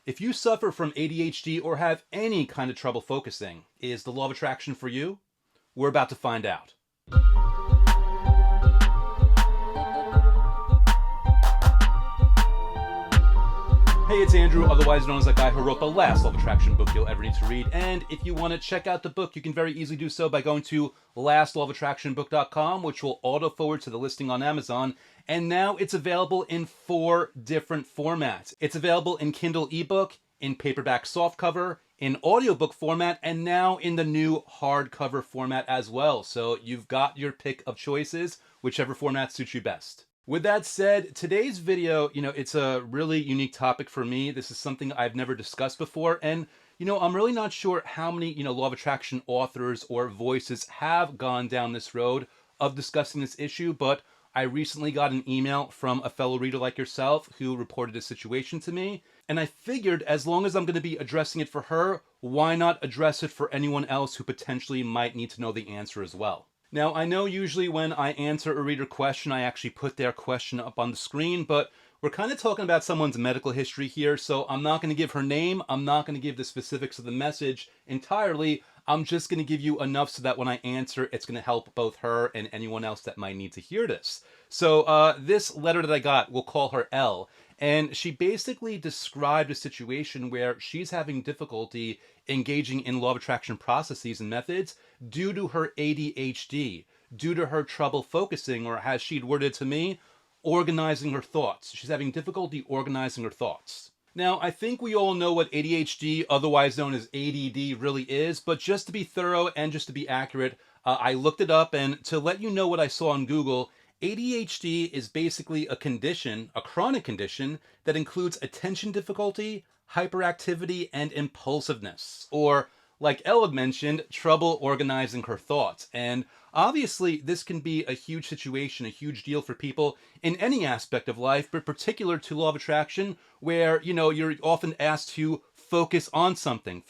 If you suffer from ADHD or have any kind of trouble focusing, is the law of attraction for you? We're about to find out. Hey, it's Andrew, otherwise known as the guy who wrote the last Law of Attraction book you'll ever need to read. And if you want to check out the book, you can very easily do so by going to lastlawofattractionbook.com, which will auto-forward to the listing on Amazon. And now it's available in 4 different formats. It's available in Kindle ebook, in paperback softcover, in audiobook format, and now in the new hardcover format as well. So you've got your pick of choices, whichever format suits you best. With that said, today's video, it's a really unique topic for me. This is something I've never discussed before. And, I'm really not sure how many, law of attraction authors or voices have gone down this road of discussing this issue. But I recently got an email from a fellow reader like yourself who reported a situation to me. And I figured as long as I'm going to be addressing it for her, why not address it for anyone else who potentially might need to know the answer as well. Now, I know usually when I answer a reader question, I actually put their question up on the screen, but we're kind of talking about someone's medical history here, so I'm not going to give her name. I'm not going to give the specifics of the message entirely. I'm just going to give you enough so that when I answer, it's going to help both her and anyone else that might need to hear this. So this letter that I got, we'll call her L. And she basically described a situation where she's having difficulty engaging in law of attraction processes and methods due to her ADHD, due to her trouble focusing, or as she'd worded to me, organizing her thoughts. She's having difficulty organizing her thoughts. Now, I think we all know what ADHD, otherwise known as ADD, really is, but just to be thorough and just to be accurate, I looked it up, and to let you know what I saw on Google, ADHD is basically a condition, a chronic condition, that includes attention difficulty, hyperactivity, and impulsiveness. Or, like Elle had mentioned, trouble organizing her thoughts. And obviously, this can be a huge situation, a huge deal for people in any aspect of life, but particular to law of attraction, where, you're often asked to focus on something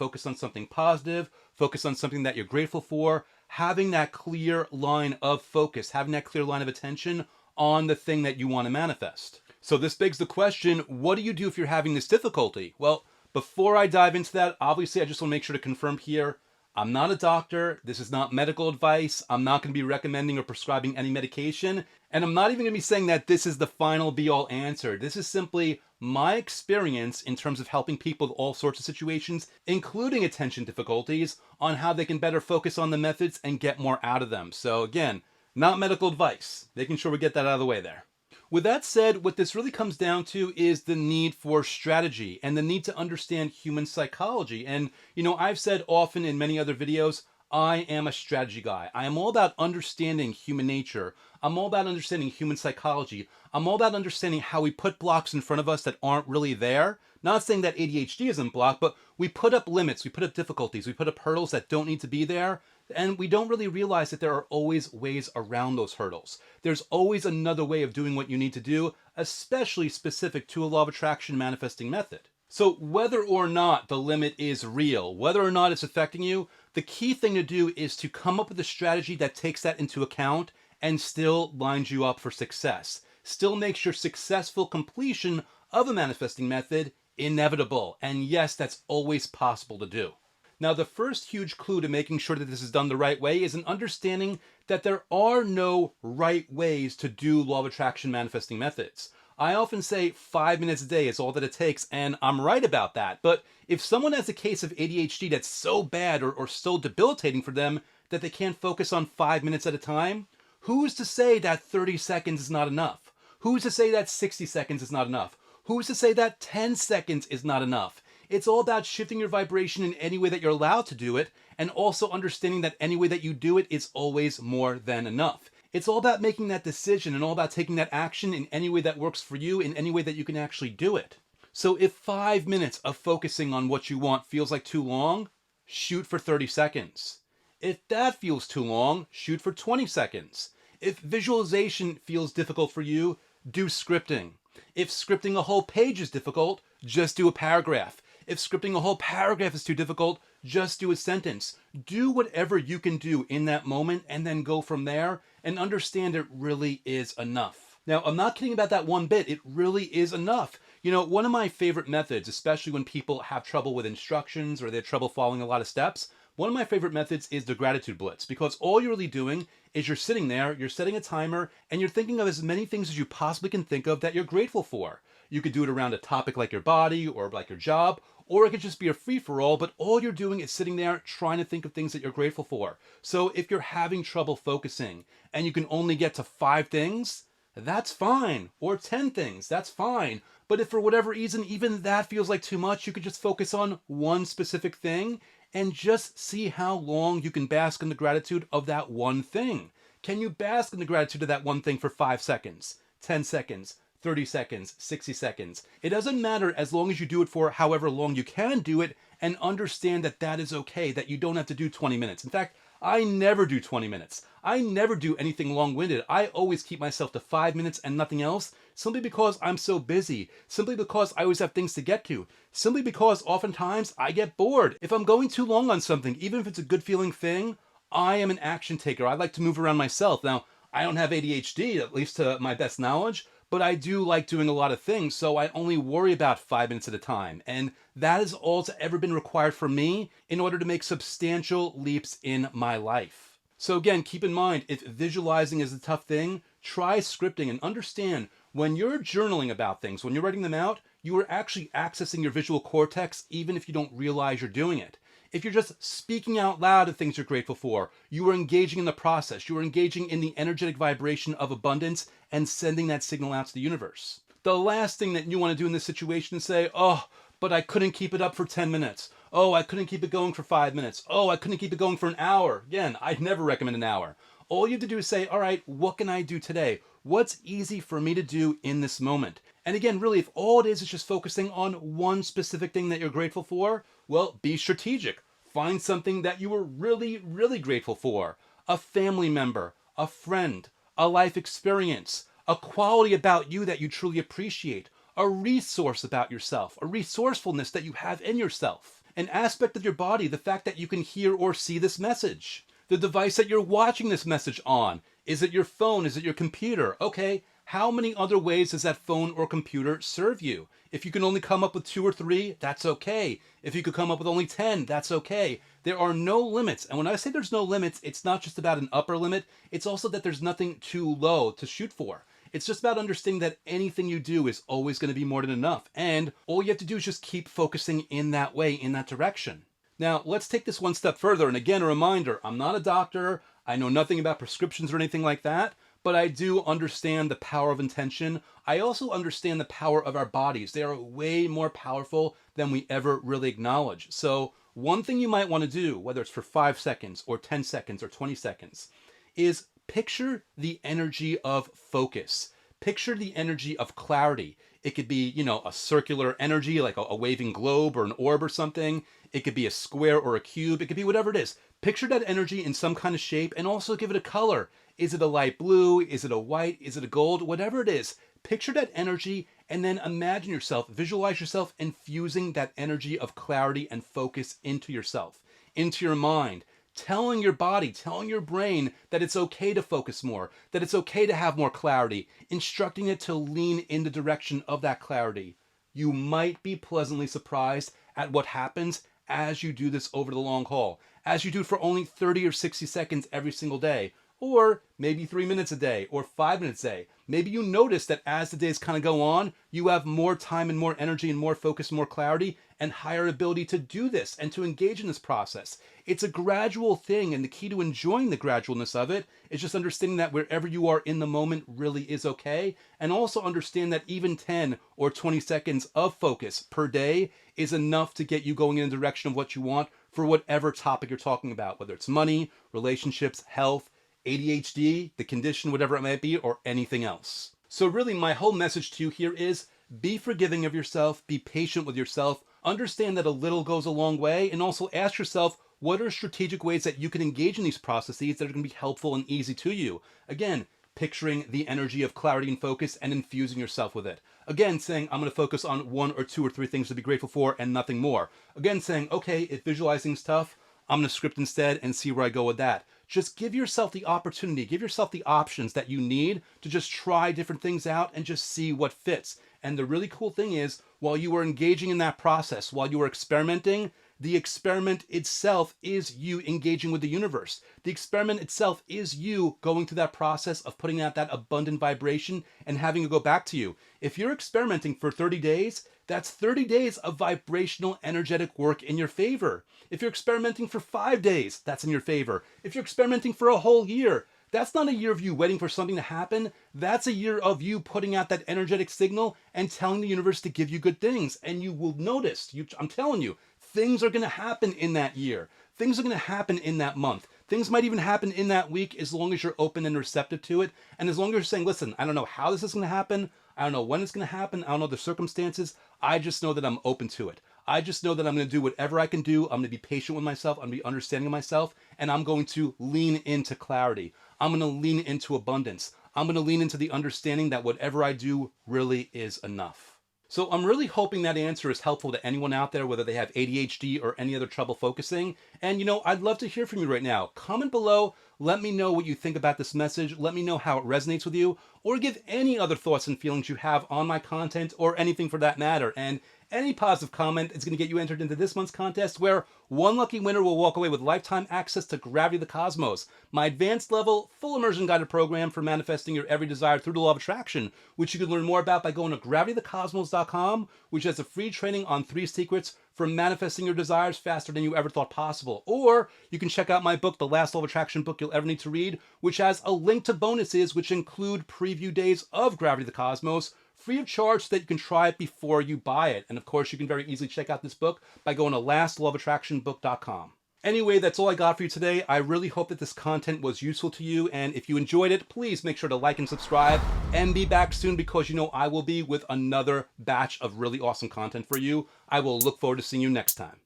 positive, focus on something that you're grateful for, having that clear line of focus, having that clear line of attention on the thing that you want to manifest. So this begs the question, what do you do if you're having this difficulty? Well, before I dive into that, obviously I just want to make sure to confirm here, I'm not a doctor, this is not medical advice, I'm not going to be recommending or prescribing any medication, and I'm not even going to be saying that this is the final be-all answer. This is simply my experience in terms of helping people with all sorts of situations, including attention difficulties, on how they can better focus on the methods and get more out of them. So again, not medical advice, making sure we get that out of the way there. With that said, what this really comes down to is the need for strategy and the need to understand human psychology. And, I've said often in many other videos, I am a strategy guy. I am all about understanding human nature. I'm all about understanding human psychology. I'm all about understanding how we put blocks in front of us that aren't really there. Not saying that ADHD isn't blocked, but we put up limits, we put up difficulties, we put up hurdles that don't need to be there. And we don't really realize that there are always ways around those hurdles. There's always another way of doing what you need to do, especially specific to a law of attraction manifesting method. So whether or not the limit is real, whether or not it's affecting you, the key thing to do is to come up with a strategy that takes that into account and still lines you up for success. Still makes your successful completion of a manifesting method inevitable. And yes, that's always possible to do. Now, the first huge clue to making sure that this is done the right way is an understanding that there are no right ways to do law of attraction manifesting methods. I often say 5 minutes a day is all that it takes, and I'm right about that. But if someone has a case of ADHD that's so bad or so debilitating for them that they can't focus on 5 minutes at a time, who's to say that 30 seconds is not enough? Who's to say that 60 seconds is not enough? Who's to say that 10 seconds is not enough? It's all about shifting your vibration in any way that you're allowed to do it, and also understanding that any way that you do it is always more than enough. It's all about making that decision and all about taking that action in any way that works for you, in any way that you can actually do it. So if 5 minutes of focusing on what you want feels like too long, shoot for 30 seconds. If that feels too long, shoot for 20 seconds. If visualization feels difficult for you, do scripting. If scripting a whole page is difficult, just do a paragraph. If scripting a whole paragraph is too difficult, just do a sentence. Do whatever you can do in that moment and then go from there and understand it really is enough. Now, I'm not kidding about that one bit. It really is enough. One of my favorite methods, especially when people have trouble with instructions or they have trouble following a lot of steps, one of my favorite methods is the gratitude blitz, because all you're really doing is you're sitting there, you're setting a timer, and you're thinking of as many things as you possibly can think of that you're grateful for. You could do it around a topic like your body or like your job, or it could just be a free-for-all, but all you're doing is sitting there trying to think of things that you're grateful for. So if you're having trouble focusing and you can only get to 5 things, that's fine. Or 10 things, that's fine. But if for whatever reason even that feels like too much, you could just focus on one specific thing and just see how long you can bask in the gratitude of that one thing. Can you bask in the gratitude of that one thing for 5 seconds, 10 seconds, 30 seconds, 60 seconds? It doesn't matter as long as you do it for however long you can do it, and understand that that is okay, that you don't have to do 20 minutes. In fact, I never do 20 minutes. I never do anything long-winded. I always keep myself to 5 minutes and nothing else, simply because I'm so busy, simply because I always have things to get to, simply because oftentimes I get bored. If I'm going too long on something, even if it's a good feeling thing, I am an action taker. I like to move around myself. Now, I don't have ADHD, at least to my best knowledge, but I do like doing a lot of things, so I only worry about 5 minutes at a time. And that is all that's ever been required for me in order to make substantial leaps in my life. So again, keep in mind, if visualizing is a tough thing, try scripting and understand when you're journaling about things, when you're writing them out, you are actually accessing your visual cortex even if you don't realize you're doing it. If you're just speaking out loud of things you're grateful for, you are engaging in the process. You are engaging in the energetic vibration of abundance and sending that signal out to the universe. The last thing that you want to do in this situation is say, oh, but I couldn't keep it up for 10 minutes. Oh, I couldn't keep it going for 5 minutes. Oh, I couldn't keep it going for an hour. Again, I'd never recommend an hour. All you have to do is say, all right, what can I do today? What's easy for me to do in this moment? And again, really, if all it is just focusing on one specific thing that you're grateful for, well, be strategic. Find something that you were really, really grateful for. A family member, a friend, a life experience, a quality about you that you truly appreciate, a resource about yourself, a resourcefulness that you have in yourself, an aspect of your body, the fact that you can hear or see this message, the device that you're watching this message on. Is it your phone? Is it your computer? Okay, how many other ways does that phone or computer serve you? If you can only come up with 2 or 3, that's okay. If you could come up with only 10, that's okay. There are no limits. And when I say there's no limits, it's not just about an upper limit. It's also that there's nothing too low to shoot for. It's just about understanding that anything you do is always going to be more than enough. And all you have to do is just keep focusing in that way, in that direction. Now, let's take this one step further. And again, a reminder, I'm not a doctor. I know nothing about prescriptions or anything like that. But I do understand the power of intention. I also understand the power of our bodies. They are way more powerful than we ever really acknowledge. So one thing you might want to do, whether it's for 5 seconds or 10 seconds or 20 seconds, is picture the energy of focus. Picture the energy of clarity. It could be, a circular energy like a waving globe or an orb or something. It could be a square or a cube. It could be whatever it is. Picture that energy in some kind of shape and also give it a color. Is it a light blue? Is it a white? Is it a gold? Whatever it is, picture that energy and then imagine yourself, visualize yourself infusing that energy of clarity and focus into yourself, into your mind, telling your body, telling your brain that it's okay to focus more, that it's okay to have more clarity, instructing it to lean in the direction of that clarity. You might be pleasantly surprised at what happens as you do this over the long haul, as you do it for only 30 or 60 seconds every single day. Or maybe 3 minutes a day or 5 minutes a day. Maybe you notice that as the days kind of go on, you have more time and more energy and more focus, more clarity, and higher ability to do this and to engage in this process. It's a gradual thing, and the key to enjoying the gradualness of it is just understanding that wherever you are in the moment really is okay, and also understand that even 10 or 20 seconds of focus per day is enough to get you going in the direction of what you want for whatever topic you're talking about, whether it's money, relationships, health, ADHD, the condition, whatever it might be, or anything else. So really, my whole message to you here is be forgiving of yourself, be patient with yourself, understand that a little goes a long way, and also ask yourself, what are strategic ways that you can engage in these processes that are going to be helpful and easy to you? Again, picturing the energy of clarity and focus and infusing yourself with it. Again, saying, I'm going to focus on 1 or 2 or 3 things to be grateful for and nothing more. Again, saying, okay, if visualizing's tough, I'm going to script instead and see where I go with that. Just give yourself the opportunity, give yourself the options that you need to just try different things out and just see what fits. And the really cool thing is, while you are engaging in that process, while you are experimenting, the experiment itself is you engaging with the universe. The experiment itself is you going through that process of putting out that abundant vibration and having it go back to you. If you're experimenting for 30 days, that's 30 days of vibrational energetic work in your favor. If you're experimenting for 5 days, that's in your favor. If you're experimenting for a whole year, that's not a year of you waiting for something to happen. That's a year of you putting out that energetic signal and telling the universe to give you good things. And you will notice, I'm telling you, things are going to happen in that year. Things are going to happen in that month. Things might even happen in that week as long as you're open and receptive to it. And as long as you're saying, listen, I don't know how this is going to happen. I don't know when it's going to happen. I don't know the circumstances. I just know that I'm open to it. I just know that I'm going to do whatever I can do. I'm going to be patient with myself. I'm going to be understanding of myself. And I'm going to lean into clarity. I'm going to lean into abundance. I'm going to lean into the understanding that whatever I do really is enough. So I'm really hoping that answer is helpful to anyone out there, whether they have ADHD or any other trouble focusing. And I'd love to hear from you right now. Comment below. Let me know what you think about this message. Let me know how it resonates with you, or give any other thoughts and feelings you have on my content or anything for that matter. And any positive comment is going to get you entered into this month's contest, where one lucky winner will walk away with lifetime access to Gravity of the Cosmos, my advanced level, full immersion guided program for manifesting your every desire through the law of attraction, which you can learn more about by going to gravityofthecosmos.com, which has a free training on 3 secrets for manifesting your desires faster than you ever thought possible. Or you can check out my book, The Last Law of Attraction Book You'll Ever Need to Read, which has a link to bonuses, which include preview days of Gravity of the Cosmos, free of charge, so that you can try it before you buy it. And of course, you can very easily check out this book by going to lastlawofattractionbook.com. Anyway, that's all I got for you today. I really hope that this content was useful to you. And if you enjoyed it, please make sure to like and subscribe and be back soon, because I will be with another batch of really awesome content for you. I will look forward to seeing you next time.